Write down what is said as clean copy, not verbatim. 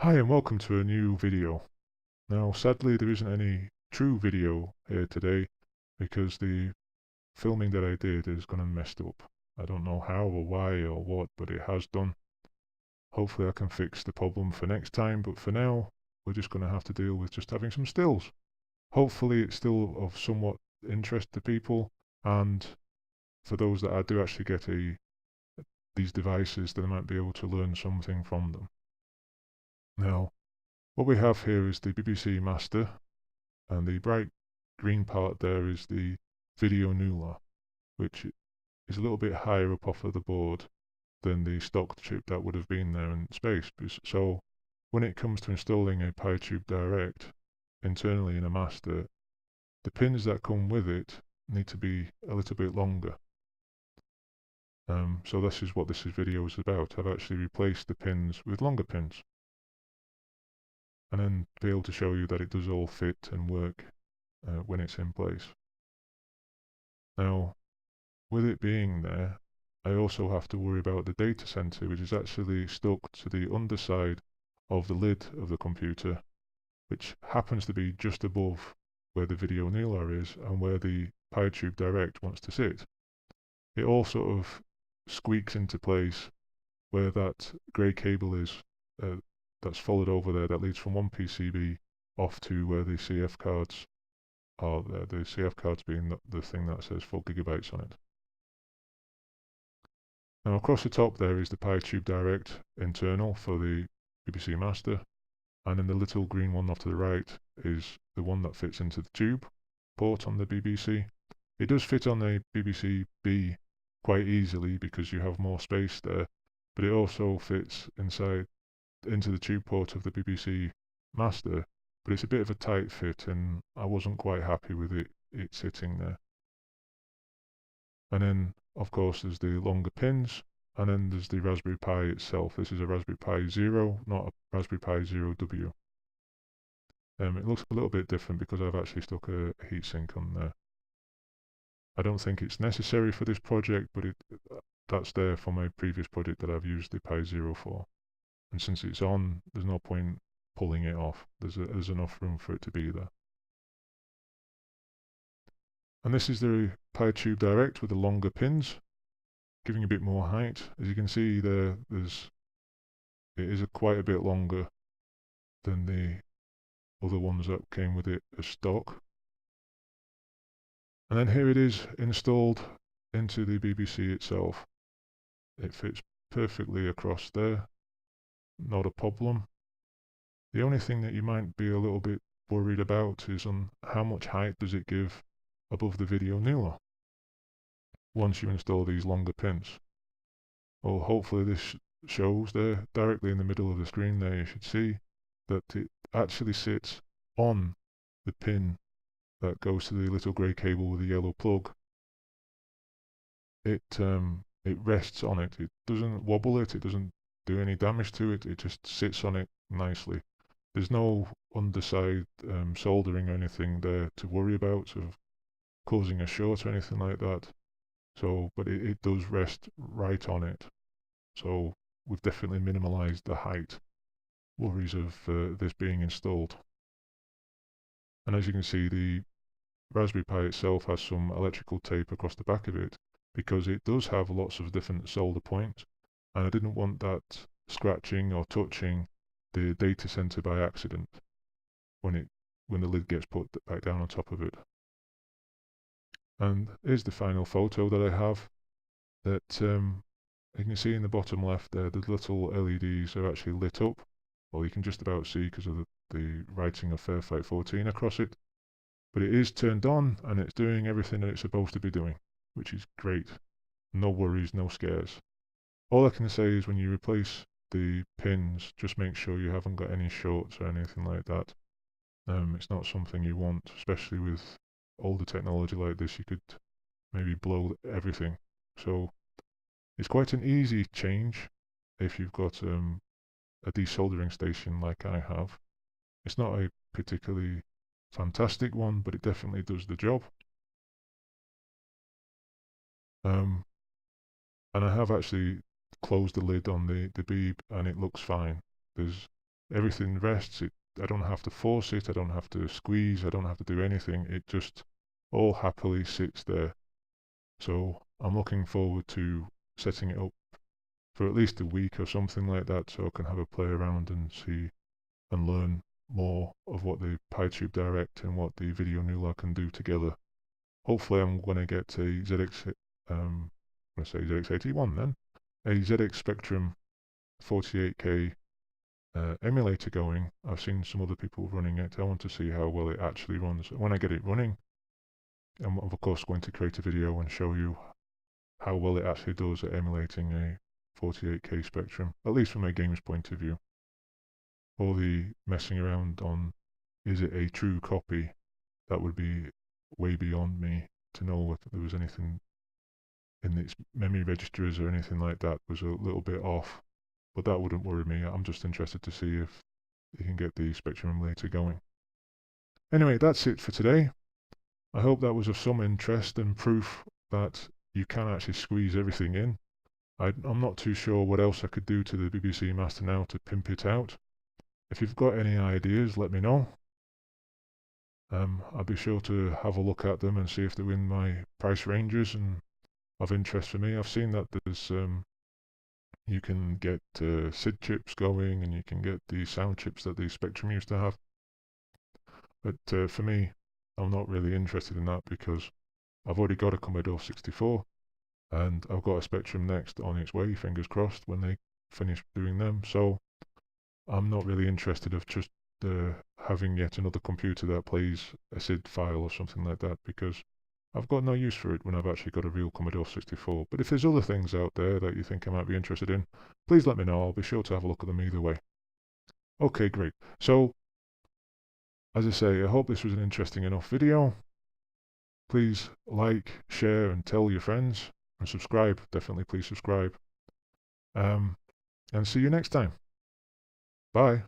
Hi and welcome to a new video. Now sadly there isn't any true video here today because the filming that I did is gone and messed up. I don't know how or why or what, but it has done. Hopefully I can fix the problem for next time, but for now we're just going to have to deal with just having some stills. Hopefully it's still of somewhat interest to people, and for those that I do actually get these devices, then I might be able to learn something from them. Now, what we have here is the BBC Master, and the bright green part there is the VideoNuLA, which is a little bit higher up off of the board than the stock chip that would have been there in space. So when it comes to installing a PiTubeDirect internally in a master, the pins that come with it need to be a little bit longer. So this is what this video is about. I've actually replaced the pins with longer pins, and then be able to show you that it does all fit and work when it's in place. Now, with it being there, I also have to worry about the data center, which is actually stuck to the underside of the lid of the computer, which happens to be just above where the VideoNuLA is and where the PiTubeDirect wants to sit. It all sort of squeaks into place where that grey cable is that's followed over there that leads from one PCB off to where the CF cards are there, the CF cards being the thing that says 4 gigabytes on it. Now across the top there is the PiTubeDirect internal for the BBC Master, and then the little green one off to the right is the one that fits into the tube port on the BBC. It does fit on the BBC B quite easily because you have more space there, but it also fits inside into the tube port of the BBC Master, but it's a bit of a tight fit and I wasn't quite happy with it sitting there. And then of course there's the longer pins, and then there's the Raspberry Pi itself. This is a Raspberry Pi Zero, not a Raspberry Pi Zero W. It looks a little bit different because I've actually stuck a heatsink on there. I don't think it's necessary for this project, but that's there for my previous project that I've used the Pi Zero for. And since it's on, there's no point pulling it off. There's enough room for it to be there. And this is the PiTubeDirect with the longer pins, giving a bit more height. As you can see there, it is quite a bit longer than the other ones that came with it as stock. And then here it is installed into the BBC itself. It fits perfectly across there, not a problem. The only thing that you might be a little bit worried about is on how much height does it give above the VideoNuLA once you install these longer pins. Well, hopefully this shows there directly in the middle of the screen there. You should see that it actually sits on the pin that goes to the little grey cable with the yellow plug. It rests on it. It doesn't wobble it. It doesn't do any damage to it. It just sits on it nicely. There's no underside soldering or anything there to worry about of causing a short or anything like that. So, but it does rest right on it. So we've definitely minimalized the height worries of this being installed. And as you can see, the Raspberry Pi itself has some electrical tape across the back of it because it does have lots of different solder points, and I didn't want that scratching or touching the data center by accident when the lid gets put back down on top of it. And here's the final photo that I have that you can see in the bottom left there, the little LEDs are actually lit up. Well, you can just about see because of the writing of Fairfight 14 across it. But it is turned on and it's doing everything that it's supposed to be doing, which is great. No worries, no scares. All I can say is when you replace the pins, just make sure you haven't got any shorts or anything like that. It's not something you want, especially with older technology like this. You could maybe blow everything. So it's quite an easy change if you've got a desoldering station like I have. It's not a particularly fantastic one, but it definitely does the job. And I have actually closed the lid on the beeb and it looks fine. There's everything rests. I don't have to force it, I don't have to squeeze, I don't have to do anything. It just all happily sits there. So I'm looking forward to setting it up for at least a week or something like that, so I can have a play around and see and learn more of what the PiTubeDirect and what the VideoNuLA can do together. Hopefully I'm going to get a ZX, I'm going to say ZX81 then, a ZX Spectrum 48K emulator going. I've seen some other people running it. I want to see how well it actually runs. When I get it running, I'm of course going to create a video and show you how well it actually does at emulating a 48K Spectrum, at least from a game's point of view. All the messing around on, is it a true copy, that would be way beyond me to know if there was anything in its memory registers or anything like that was a little bit off. But that wouldn't worry me. I'm just interested to see if you can get the Spectrum emulator going. Anyway, that's it for today. I hope that was of some interest and proof that you can actually squeeze everything in. I'm not too sure what else I could do to the BBC Master now to pimp it out. If you've got any ideas, let me know. I'll be sure to have a look at them and see if they're in my price ranges and of interest for me. I've seen that there's you can get SID chips going, and you can get the sound chips that the Spectrum used to have. But for me, I'm not really interested in that because I've already got a Commodore 64, and I've got a Spectrum next on its way, fingers crossed, when they finish doing them. So I'm not really interested of just having yet another computer that plays a SID file or something like that, because I've got no use for it when I've actually got a real Commodore 64. But if there's other things out there that you think I might be interested in, please let me know. I'll be sure to have a look at them either way. Okay, great. So, as I say, I hope this was an interesting enough video. Please like, share, and tell your friends. And subscribe. Definitely please subscribe. And see you next time. Bye.